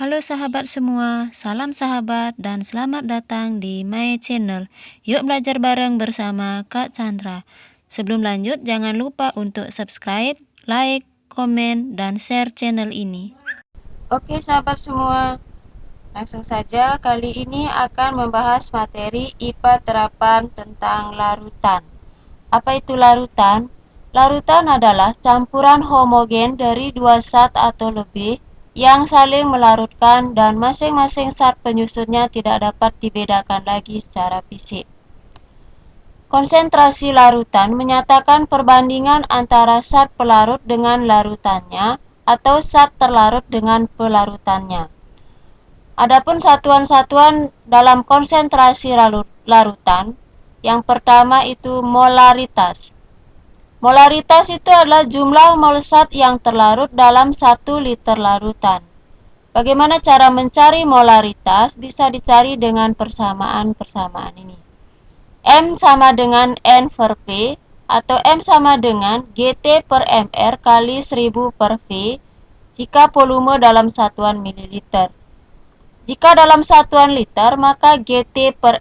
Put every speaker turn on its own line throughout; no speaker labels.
Halo sahabat semua, salam sahabat dan selamat datang di My Channel. Yuk belajar bareng bersama Kak Chandra. Sebelum lanjut, jangan lupa untuk subscribe, like, komen, dan share channel ini.
Oke sahabat semua, langsung saja kali ini akan membahas materi IPA terapan tentang larutan. Apa itu larutan? Larutan adalah campuran homogen dari dua zat atau lebih yang saling melarutkan dan masing-masing zat penyusunnya tidak dapat dibedakan lagi secara fisik. Konsentrasi larutan menyatakan perbandingan antara zat pelarut dengan larutannya atau zat terlarut dengan pelarutannya. Adapun satuan-satuan dalam konsentrasi larutan, yang pertama itu molaritas. Molaritas itu adalah jumlah mol zat yang terlarut dalam 1 liter larutan. Bagaimana cara mencari molaritas? Bisa dicari dengan persamaan ini. M sama dengan N per P atau M sama dengan GT per MR kali 1000 per V jika volume dalam satuan mililiter. Jika dalam satuan liter, maka GT per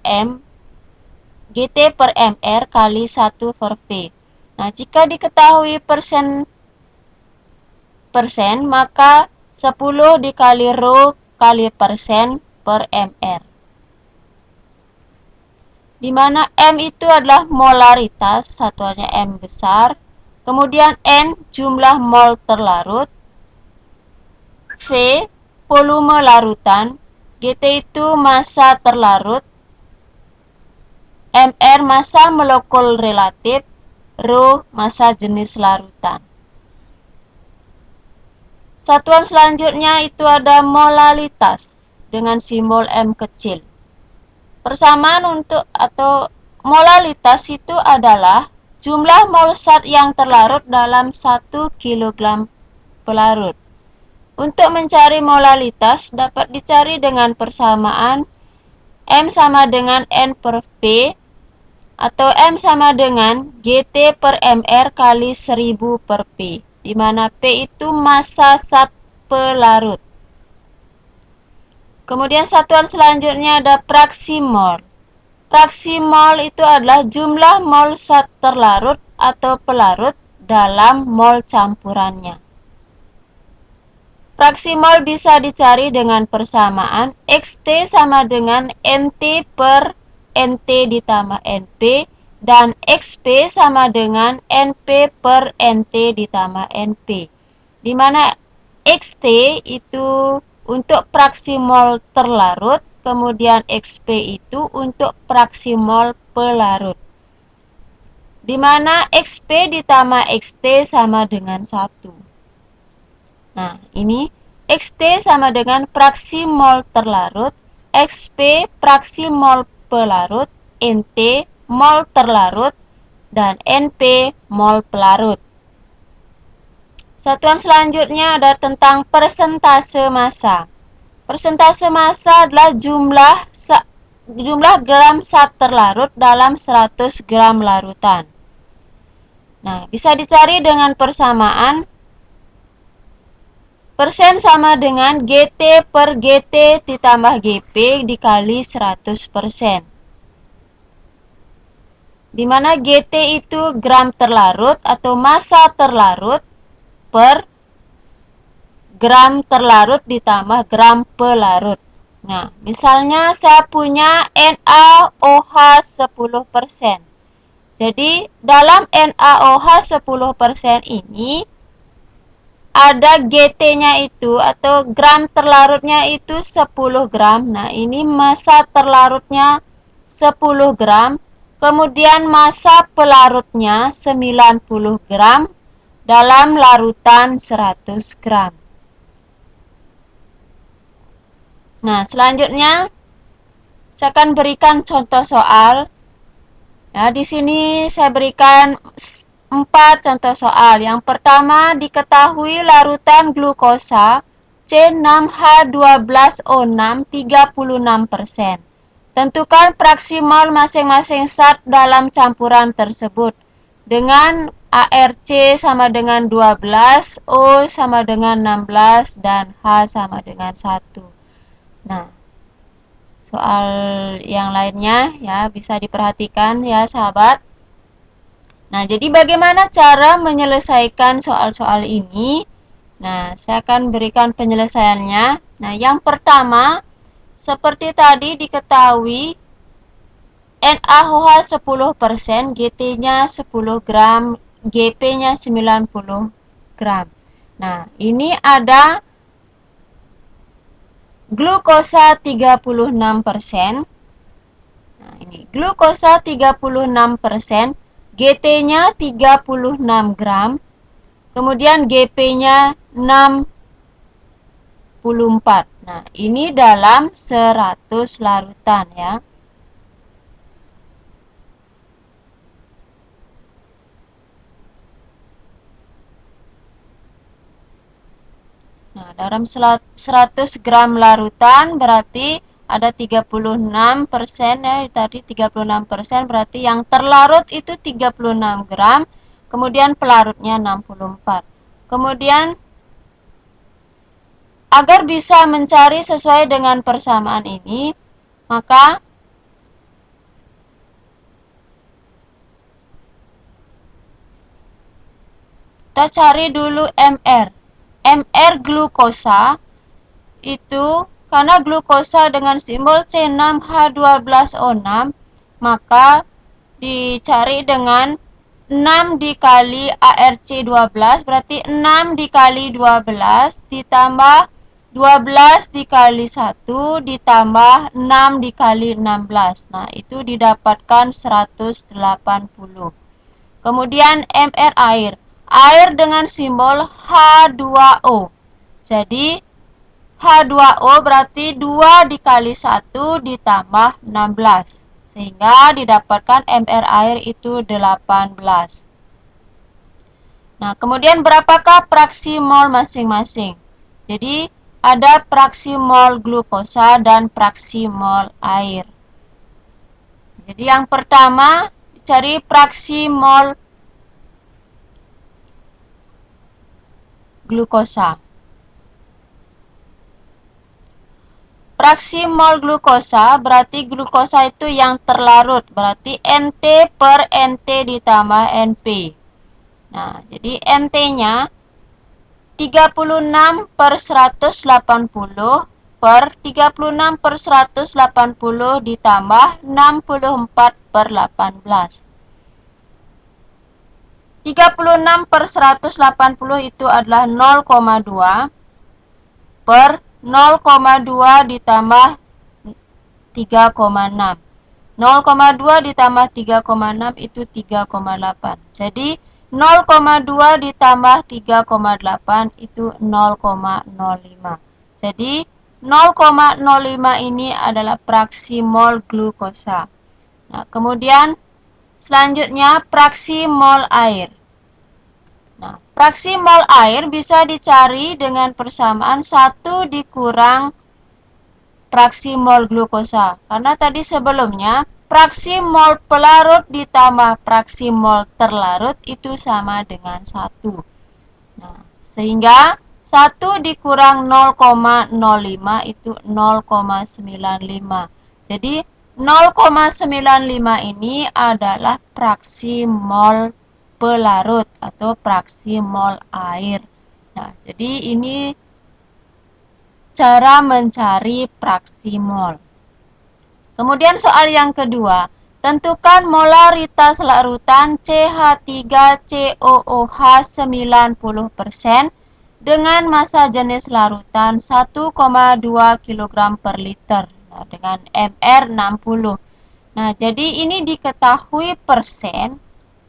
MR kali 1 per V. Nah, jika diketahui persen, maka 10 dikali rho kali persen per MR. Di mana M itu adalah molaritas, satuannya M besar. Kemudian N jumlah mol terlarut. V volume larutan. GT itu massa terlarut. MR massa molekul relatif. Rho massa jenis larutan. Satuan selanjutnya itu ada molalitas dengan simbol M kecil. Persamaan untuk atau molalitas itu adalah jumlah mol zat yang terlarut dalam 1 kg pelarut. Untuk mencari molalitas dapat dicari dengan persamaan M sama dengan N per P atau M sama dengan GT per MR kali 1000 per P, di mana P itu massa zat pelarut. Kemudian satuan selanjutnya ada fraksi mol. Fraksi mol itu adalah jumlah mol zat terlarut atau pelarut dalam mol campurannya. Fraksi mol bisa dicari dengan persamaan XT sama dengan NT per NT ditambah NP dan XP sama dengan NP per NT ditambah NP. Di mana XT itu untuk fraksi mol terlarut, kemudian XP itu untuk fraksi mol pelarut. Di mana XP ditambah XT sama dengan 1. Nah, ini XT sama dengan fraksi mol terlarut, XP fraksi mol pelarut, NT mol terlarut, dan NP mol pelarut. Satuan selanjutnya ada tentang persentase massa. Persentase massa adalah jumlah gram zat terlarut dalam 100 gram larutan. Nah, bisa dicari dengan persamaan persen sama dengan GT per GT ditambah GP dikali 100%. Di mana GT itu gram terlarut atau massa terlarut per gram terlarut ditambah gram pelarut. Nah, misalnya saya punya NaOH 10%. Jadi, dalam NaOH 10% ini ada GT-nya itu atau gram terlarutnya itu 10 gram. Nah, ini massa terlarutnya 10 gram. Kemudian massa pelarutnya 90 gram dalam larutan 100 gram. Nah, selanjutnya saya akan berikan contoh soal. Nah, di sini saya berikan 4 contoh soal. Yang pertama, diketahui larutan glukosa C6H12O6 36%. Tentukan fraksi mol masing-masing zat dalam campuran tersebut dengan ARC sama dengan 12, O sama dengan 16, dan H sama dengan 1. Nah, soal yang lainnya ya bisa diperhatikan ya sahabat. Nah, jadi bagaimana cara menyelesaikan soal-soal ini? Nah, saya akan berikan penyelesaiannya. Nah, yang pertama, seperti tadi diketahui NaOH 10%, GT-nya 10 gram, GP-nya 90 gram. Nah, ini ada glukosa 36%. Nah, ini glukosa 36%, GT-nya 36 gram, kemudian GP-nya 64. Nah, ini dalam 100 larutan ya. Nah, dalam 100 gram larutan berarti ada 36% ya, tadi 36% berarti yang terlarut itu 36 gram, kemudian pelarutnya 64. Kemudian agar bisa mencari sesuai dengan persamaan ini, maka kita cari dulu MR. MR glukosa itu karena glukosa dengan simbol C6H12O6, maka dicari dengan 6 dikali ARC12, berarti 6 dikali 12 ditambah 12 dikali 1 ditambah 6 dikali 16. Nah, itu didapatkan 180. Kemudian MR air. Air dengan simbol H2O. Jadi H2O berarti 2 dikali 1 ditambah 16. Sehingga didapatkan MR air itu 18. Nah, kemudian berapakah fraksi mol masing-masing? Jadi, ada fraksi mol glukosa dan fraksi mol air. Jadi, yang pertama, cari fraksi mol glukosa. Fraksi mol glukosa berarti glukosa itu yang terlarut, berarti NT per NT ditambah NP. Nah, jadi NT-nya 36 per 180 per 36 per 180 ditambah 64 per 18. 36 per 180 itu adalah 0,2 per 0,2 ditambah 3,6. 0,2 ditambah 3,6 itu 3,8. Jadi 0,2 ditambah 3,8 itu 0,05. Jadi 0,05 ini adalah fraksi mol glukosa. Nah, kemudian selanjutnya fraksi mol air. Nah, fraksi mol air bisa dicari dengan persamaan 1 dikurang fraksi mol glukosa. Karena tadi sebelumnya fraksi mol pelarut ditambah fraksi mol terlarut itu sama dengan 1. Nah, sehingga 1 dikurang 0,05 itu 0,95. Jadi 0,95 ini adalah fraksi mol pelarut atau fraksi mol air. Nah, jadi ini cara mencari fraksi mol. Kemudian soal yang kedua, tentukan molaritas larutan CH3COOH 90% dengan massa jenis larutan 1,2 kg per liter. Nah, dengan MR 60. Nah, jadi ini diketahui persen.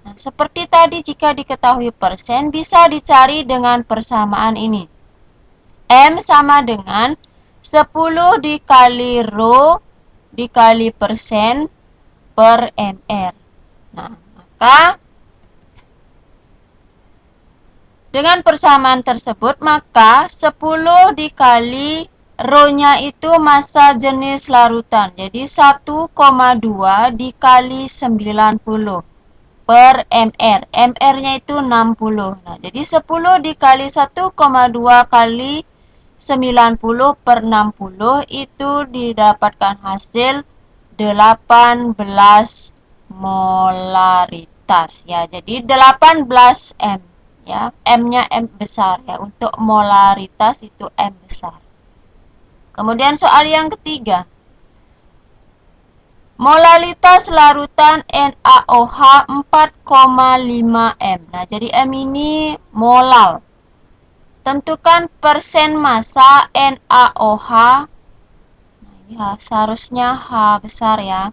Nah, seperti tadi jika diketahui persen bisa dicari dengan persamaan ini. M sama dengan 10 dikali rho dikali persen per MR. Nah, maka dengan persamaan tersebut, maka 10 dikali rho-nya itu massa jenis larutan. Jadi 1,2 dikali 90 per MR. MR-nya itu 60. Nah, jadi 10 dikali 1,2 kali 90/60 itu didapatkan hasil 18 molaritas ya. Jadi 18 M ya. M-nya M besar ya. Untuk molaritas itu M besar. Kemudian soal yang ketiga. Molalitas larutan NaOH 4,5 M. Nah, jadi M ini molal. Tentukan persen massa NaOH. Nah, ini seharusnya H besar ya.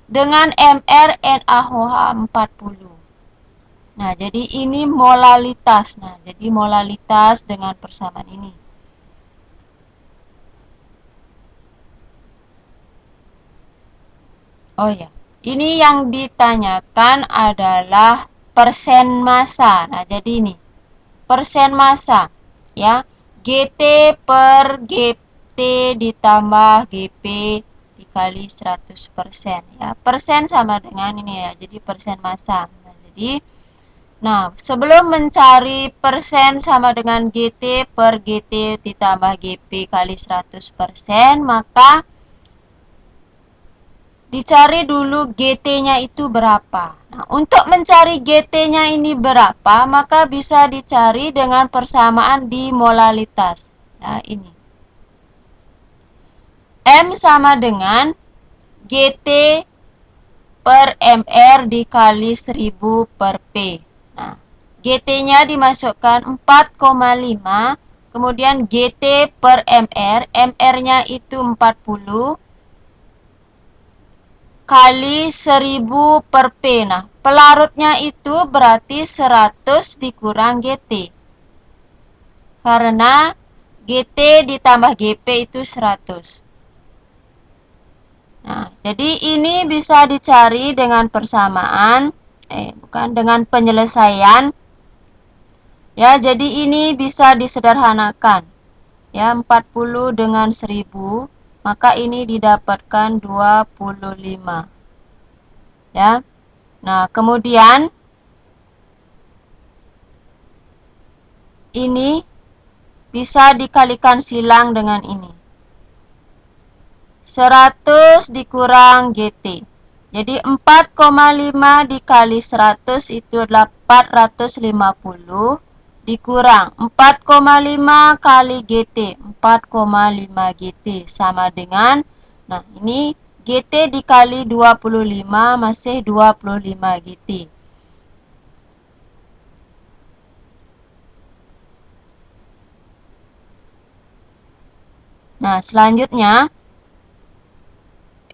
Dengan Mr NaOH 40. Nah, jadi ini molalitas. Nah, jadi molalitas dengan persamaan ini. Oh ya, ini yang ditanyakan adalah persen massa. Nah, jadi ini persen massa ya. GT per GT ditambah GP dikali 100% ya. Persen sama dengan ini ya. Jadi persen massa. Nah, sebelum mencari persen sama dengan GT per GT ditambah GP kali 100%, maka dicari dulu GT-nya itu berapa. Nah, untuk mencari GT-nya ini berapa, maka bisa dicari dengan persamaan di molalitas. Nah, ini. M sama dengan GT per MR dikali 1000 per P. Nah, GT-nya dimasukkan 4,5, kemudian GT per MR, MR-nya itu 40, kali 1000 per P. Nah, pelarutnya itu berarti 100 dikurang GT. Karena GT ditambah GP itu 100. Nah, jadi ini bisa dicari dengan persamaan, dengan penyelesaian. Ya, jadi ini bisa disederhanakan. Ya, 40 dengan 1000. Maka ini didapatkan 25. Ya. Nah, kemudian ini bisa dikalikan silang dengan ini. 100 dikurang GT. Jadi 4,5 dikali 100 itu 850 dikurang 4,5 kali GT, 4,5 GT sama dengan, nah ini GT dikali 25 masih 25 GT. Nah, selanjutnya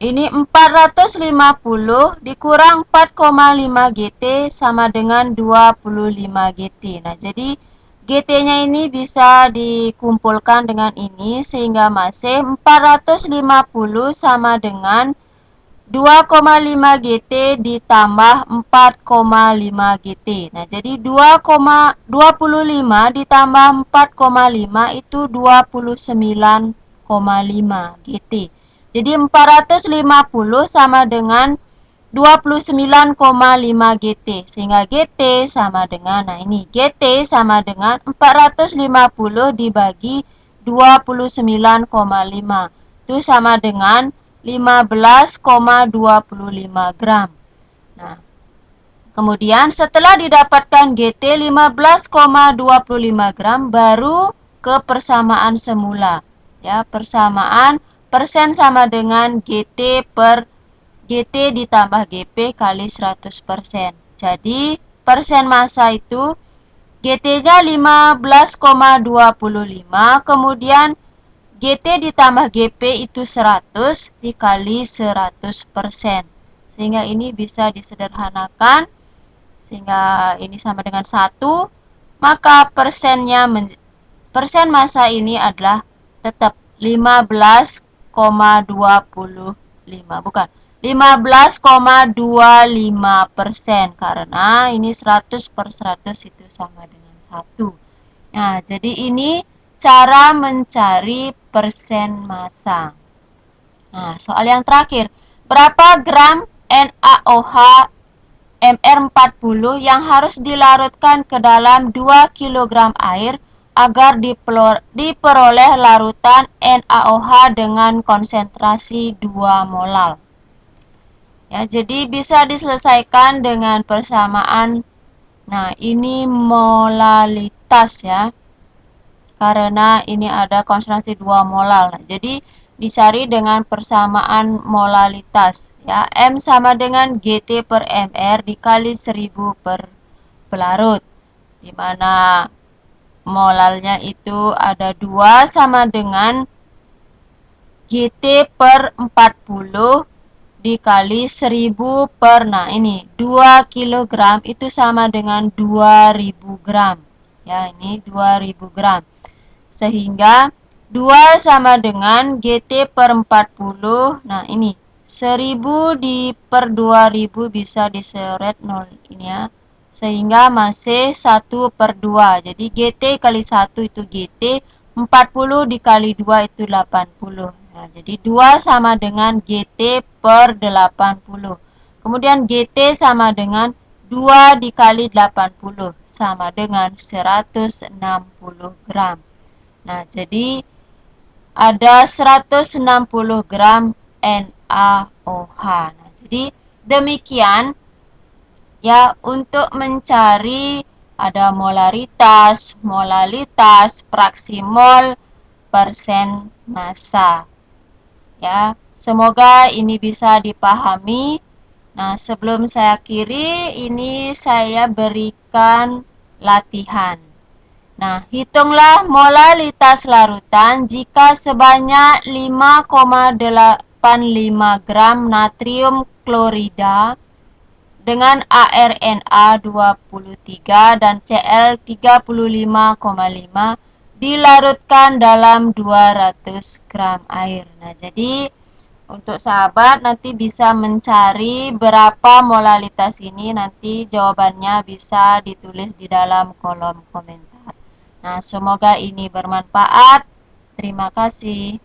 ini 450 dikurang 4,5 GT sama dengan 25 GT. Nah, jadi GT-nya ini bisa dikumpulkan dengan ini sehingga masih 450 sama dengan 2,5 GT ditambah 4,5 GT. Nah, jadi 2,25 ditambah 4,5 itu 29,5 GT. Jadi 450 sama dengan 29,5 GT. Sehingga GT sama dengan, nah ini GT sama dengan 450 dibagi 29,5. Itu sama dengan 15,25 gram. Nah, kemudian setelah didapatkan GT 15,25 gram baru ke persamaan semula. Ya, persamaan persen sama dengan GT per GT ditambah GP kali 100%. Jadi, persen massa itu GT-nya 15,25, kemudian GT ditambah GP itu 100 dikali 100%. Sehingga ini bisa disederhanakan. Sehingga ini sama dengan 1. Maka persen massa ini adalah tetap 15,25. Bukan. 15,25% karena ini 100 per 100 itu sama dengan 1. Nah, jadi ini cara mencari persen massa. Nah, soal yang terakhir. Berapa gram NaOH MR40 yang harus dilarutkan ke dalam 2 kg air agar diperoleh larutan NaOH dengan konsentrasi 2 molal. Ya, jadi bisa diselesaikan dengan persamaan. Nah, ini molalitas ya. Karena ini ada konsentrasi 2 molal. Nah, jadi dicari dengan persamaan molalitas. Ya, M sama dengan GT per MR dikali 1000 per pelarut. Di mana molalnya itu ada 2 sama dengan GT per 40 dikali 1000 per, nah ini 2 kg itu sama dengan 2000 gram. Ya, ini 2000 gram. Sehingga 2 sama dengan GT per 40, nah ini 1000 per 2000 bisa diseret 0 ini ya. Sehingga masih 1 per 2. Jadi GT kali 1 itu GT, 40 dikali 2 itu 80. Nah, jadi 2 sama dengan GT per 80. Kemudian GT sama dengan 2 dikali 80 sama dengan 160 gram. Nah, jadi ada 160 gram NaOH. Nah, jadi demikian ya untuk mencari ada molaritas, molalitas, fraksi mol, persen massa. Ya, semoga ini bisa dipahami. Nah, sebelum saya akhiri, ini saya berikan latihan. Nah, hitunglah molalitas larutan jika sebanyak 5,85 gram natrium klorida dengan ArNa 23 dan Cl 35,5 dilarutkan dalam 200 gram air. Nah, jadi untuk sahabat nanti bisa mencari berapa molalitas ini, nanti jawabannya bisa ditulis di dalam kolom komentar. Nah, semoga ini bermanfaat. Terima kasih.